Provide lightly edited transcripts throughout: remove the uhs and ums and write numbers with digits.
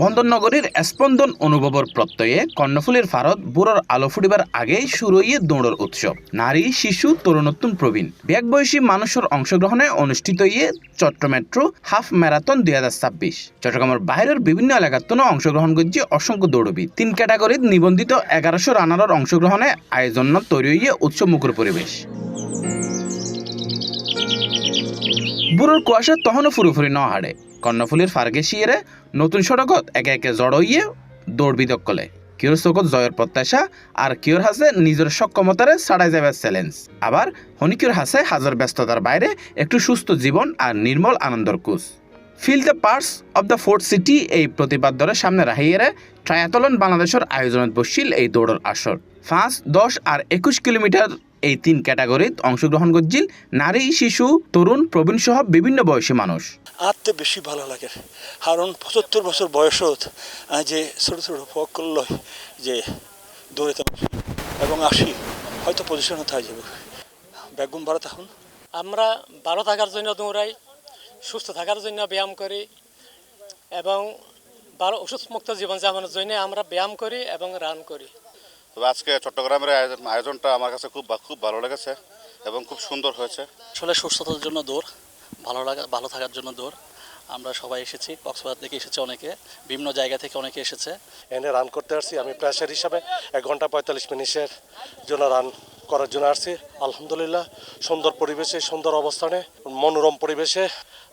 বন্দরনগরীর স্পন্দন অনুভবর প্রত্যয়ে কর্ণফুলীর ফারত বুড়োর আলো ফুটিবার আগেই শুরু হইয়ে দৌড়ের উৎসব। নারী, শিশু, তরুণোত্তম প্রবীণ ব্যাগ বয়সী মানুষের অংশগ্রহণে অনুষ্ঠিত হইয়ে চট্ট মেট্রো হাফ ম্যারাথন 2026। চট্টগ্রামের বাইরের বিভিন্ন এলাকার তো অংশগ্রহণ করছে অসংখ্য দৌড়বিদ। 3 ক্যাটাগরিত নিবন্ধিত 1100 রানারের অংশগ্রহণে আয়োজন তৈরি হইয়ে উৎসব মুখর পরিবেশ। বুড়োর কুয়াশা তখনও ফুরুফুরি ন হাড়ে। কর্ণফুলীর ফার্গে শিয়েরে নতুন সড়কত একে একে জড় হইয়ে দৌড়বিদক কলে কিওর চোখত জয়ের প্রত্যাশা আর কিওর হাসে নিজের সক্ষমতারে ছাড়াই যাবার চ্যালেঞ্জ। আবার হনিকিওর হাসে হাজার ব্যস্ততার বাইরে একটু সুস্থ জীবন আর নির্মল আনন্দর কুচ। Feel the parts of the fourth city এই প্রতিবাদ দলের সামনে রাহিয়েরে ট্রায়াথলন বাংলাদেশের আয়োজনত বসছিল এই দৌড়ের আসর। 5, 10 আর 21 কিলোমিটার এই 3 ক্যাটাগরিত অংশগ্রহণ করছিল নারী, শিশু, তরুণ, প্রবীণ সহ বিভিন্ন বয়সী মানুষ। আঁততে বেশি ভালো লাগে, কারণ 75 বছর বয়সত যে ছোট ছোট ফকল যে দৌড়াতে এবং আসি হয়তো পজিশন হতে যাবে। বেগুন ভালো থাকুন। আমরা ভালো থাকার জন্য দৌড়াই, সুস্থ থাকার জন্য ব্যায়াম করি এবং ভালো ওষুধমুক্ত জীবনযাপনের জন্য আমরা ব্যায়াম করি এবং রান করি। তবে আজকে চট্টগ্রামের আয়োজনটা আমার কাছে খুব ভালো লেগেছে এবং খুব সুন্দর হয়েছে। আসলে সুস্থতার জন্য দৌড়, ভালো থাকার জন্য দৌড়। আমরা সবাই এসেছি, কক্সবাজার থেকে এসেছে অনেকে, বিভিন্ন জায়গা থেকে অনেকে এসেছে। এনে রান করতে আসছি, আমি প্রেসার হিসাবে 1 ঘন্টা 45 মিনিটের জন্য রান করার জন্য আসছি। আলহামদুলিল্লাহ সুন্দর পরিবেশে, সুন্দর অবস্থানে, মনোরম পরিবেশে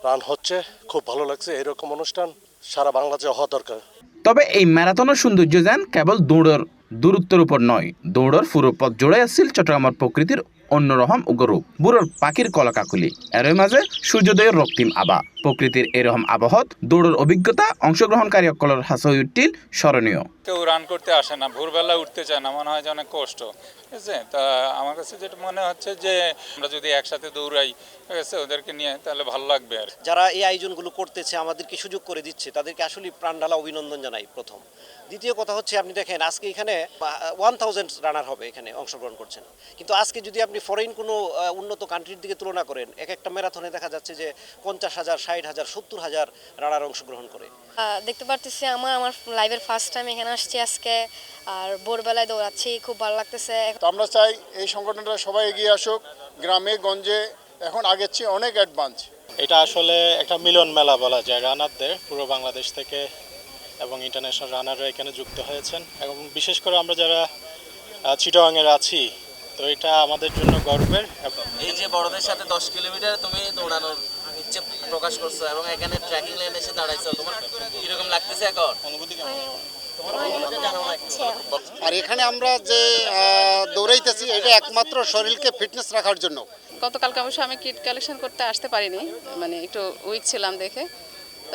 রান হচ্ছে, খুব ভালো লাগছে। এরকম অনুষ্ঠান সারা বাংলাদেশে হওয়া দরকার। তবে এই ম্যারাথনের সৌন্দর্য যেন কেবল দৌড়ের দূরত্বের উপর নয়, দৌড়ের পুরো পথ জুড়ে আসছিল চট্টগ্রামের প্রকৃতির অন্যরকম উগ্ররূপ। বুড়োর পাখির কলকাকুলি, এর মাঝে সূর্যোদয়ের রক্তিম আভা। প্রকৃতির এরকম আবহত দৌড়ের অভিজ্ঞতা অংশগ্রহণকারী অকলের হাসি উঠছিল স্মরণীয়। কেউ রান করতে আসে না, ভোরবেলা উঠতে চায় না, মনে হয় যে অনেক কষ্ট, ঠিক আছে। তা আমার কাছে যেটা মনে হচ্ছে যে আমরা যদি একসাথে দৌড়াই, ঠিক আছে, ওদেরকে নিয়ে, তাহলে ভালো লাগবে। আর যারা এই আয়োজনগুলো করতেছে, আমাদেরকে সুযোগ করে দিচ্ছে, তাদেরকে আসলে প্রাণঢালা অভিনন্দন জানাই প্রথম। দ্বিতীয় কথা হচ্ছে, আপনি দেখেন আজকে এখানে 1000 রানার হবে এখানে অংশগ্রহণ করছেন, কিন্তু আজকে যদি আপনি ফরেন কোনো উন্নত কান্ট্রির দিকে তুলনা করেন, এক একটা ম্যারাথনে দেখা যাচ্ছে যে 50,000, 60,000, 70,000 রানার অংশগ্রহণ করে। দেখতে পারতেছি আমার লাইভের ফার্স্ট টাইম এখানে আসছি আজকে, আর ভোরবেলায় দৌড়াচ্ছি, খুব ভালো লাগতেছে। তো আমরা চাই এই সংগঠনটা সবাই এগিয়ে আসুক, গ্রামে গঞ্জে এখন আগের চেয়ে অনেক অ্যাডভান্স। এটা আসলে একটা মিলন মেলা বলা যায় রানারদের, পুরো বাংলাদেশ থেকে এবং ইন্টারন্যাশনাল রানাররা এখানে যুক্ত হয়েছেন। এবং বিশেষ করে আমরা যারা চিটাগাংয়ের আছি, তো এটা আমাদের জন্য গর্বের। এই যে বড়দের সাথে 10 কিলোমিটার তুমি দৌড়ানোর ইচ্ছে প্রকাশ করছো এবং এখানে ট্র্যাকিং লাইনে এসে দাঁড়াইছো, তোমার কিরকম লাগতেছে এখন? অনুভূতি কেমন? আর এখানে আমরা যে দৌড়াইতেছি, এটা একমাত্র শরীরকে ফিটনেস রাখার জন্য। গতকালকে অবশ্য আমি কিট কালেকশন করতে আসতে পারিনি, মানে একটু উইক ছিলাম দেখে,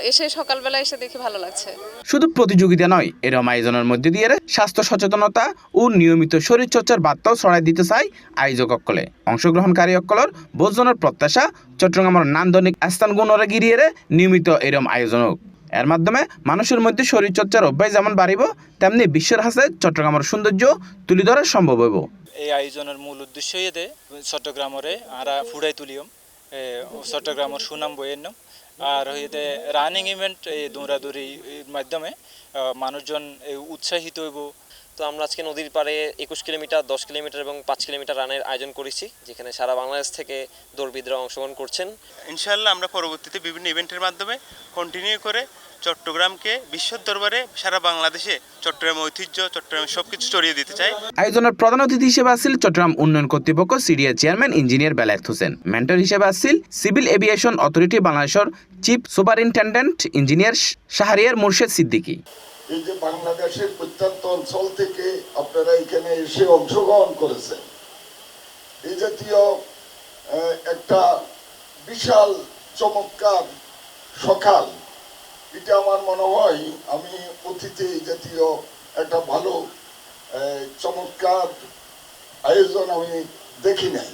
এসে সকালবেলা এসে দেখে ভালো লাগছে। শুধু প্রতিযোগিতা নয়, এরকম আয়োজনের মধ্যে দিয়ে স্বাস্থ্য সচেতনতা ও নিয়মিত শরীরচর্চার বার্তাও ছড়াই দিতে চাই আয়োজক অকলে। অংশগ্রহণকারী অকলের বোঝনের প্রত্যাশা চট্টগ্রামের নান্দনিক স্থান গুণরে গিরিয়ে নিয়মিত এরম আয়োজন হোক। এর মাধ্যমে মানুষের মধ্যে শরীরচর্চার অভ্যাস যেমন বাড়িব, তেমনি বিশ্বের হাসে চট্টগ্রামের সৌন্দর্য তুলে ধরা সম্ভব হইব। এই আয়োজনের মূল উদ্দেশ্য এতে চট্টগ্রামরে আরা ফুড়াই তুলিয়ম, চট্টগ্রামের সুনাম বইয়ের আর হইতে রানিং ইভেন্ট, এই দৌড়াদৌড়ির মাধ্যমে মানুষজন উৎসাহিত হইব। তো আমরা আজকে নদীর পাড়ে 21 কিলোমিটার, 10 কিলোমিটার এবং 5 কিলোমিটার রানের আয়োজন করেছি, যেখানে সারা বাংলাদেশ থেকে দৌড়বিদরা অংশগ্রহণ করছেন। ইনশাআল্লাহ আমরা পরবর্তীতে বিভিন্ন ইভেন্টের মাধ্যমে কন্টিনিউ করে চট্টগ্রামকে বিশ্বের দরবারে, সারা বাংলাদেশে চট্টগ্রামের ঐতিহ্য, চট্টগ্রামের সবকিছু ছড়িয়ে দিতে চাই। আয়োজনের প্রধান অতিথি হিসেবে আসছিল চট্টগ্রাম উন্নয়ন কর্তৃপক্ষ CDA chairman engineer Belayet Hossain. Mentor হিসেবে আসছিল সিভিল এভিয়েশন অথরিটি বাংলাদেশের chief superintendent engineer Shahriar Murshed Siddiqui. এই যে বাংলাদেশের প্রত্যন্ত অঞ্চল থেকে আপনারা এখানে এসে অংশগ্রহণ করেছেন, এই জাতীয় একটা বিশাল চমৎকার সকাল, এটা আমার মনে হয় আমি অতীতে এই জাতীয় একটা ভালো চমৎকার আয়োজন আমি দেখি নাই।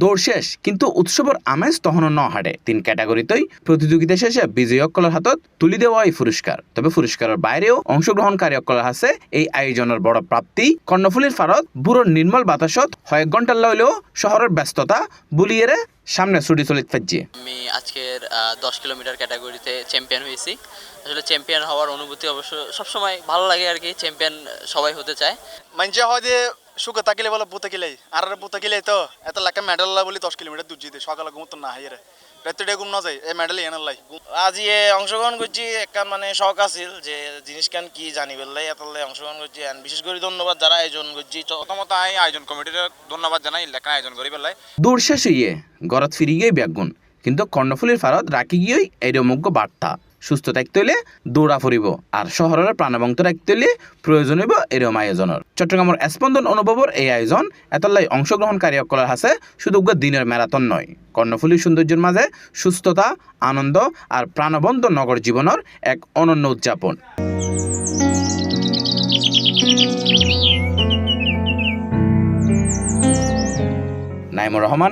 দৌড় শেষ, কিন্তু উৎসবের আমেজ তখনও ন হারে। 3 ক্যাটাগরিতেই প্রতিযোগিতা শেষে বিজয়ী অকলের হাতত তুলি দেওয়া এই পুরস্কার। তবে পুরস্কারের বাইরেও অংশগ্রহণকারী অকলের হাসে এই আয়োজনের বড় প্রাপ্তি কর্ণফুলীর ফারত বুড়োর নির্মল বাতাসত কয়েক ঘন্টার লইলেও শহরের ব্যস্ততা বুলিয়ে সামনে ছুটি চলিত ফেলছে। আমি আজকের 10 কিলোমিটার ক্যাটাগরিতে চ্যাম্পিয়ন হয়েছি। আসলে চ্যাম্পিয়ন হওয়ার অনুভূতি অবশ্য সবসময় ভালো লাগে আর কি, চ্যাম্পিয়ন সবাই হতে চায়। মানুষে হয় যে সুখে থাকিলে বলে বুতে গেলেই আর বুতে গেলেই তো এত লাখে মেডেল বলি 10 কিলোমিটার দূর যেতে সকালে ঘুমতো না হাইরে রাত্রে ঘুম না যায় এই মেডেল এনে লাই। আজ অংশগ্রহণ করছি একটা মানে শখ আছিল যে জিনিস কান কি জানি বললাই এত অংশগ্রহণ করছি। বিশেষ করে ধন্যবাদ যারা আয়োজন করছি, প্রথমত আয়োজন কমিটির ধন্যবাদ জানাই লেখা আয়োজন করি বেলায়। দৌড় শেষ হইয়ে ঘরত ফিরি গিয়ে ব্যাগুন, কিন্তু কর্ণফুলীর ফারত রাখি গিয়েই এইরমুগ্য বার্তা সুস্থ থাকতে হলে দৌড়া ফুরিব আর শহরের প্রাণবন্ত রাখতে হলে প্রয়োজন হইব এরম আয়োজনের। চট্টগ্রামের স্পন্দন অনুভবর এই আয়োজন এতলাই অংশগ্রহণকারী সকলের হাসে শুধু দিনের ম্যারাথন নয়, কর্ণফুলীর সৌন্দর্যের মাঝে সুস্থতা, আনন্দ আর প্রাণবন্ত নগর জীবনের এক অনন্য উদযাপন। Naimur Rahman,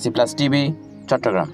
C+ TV, Chittagong.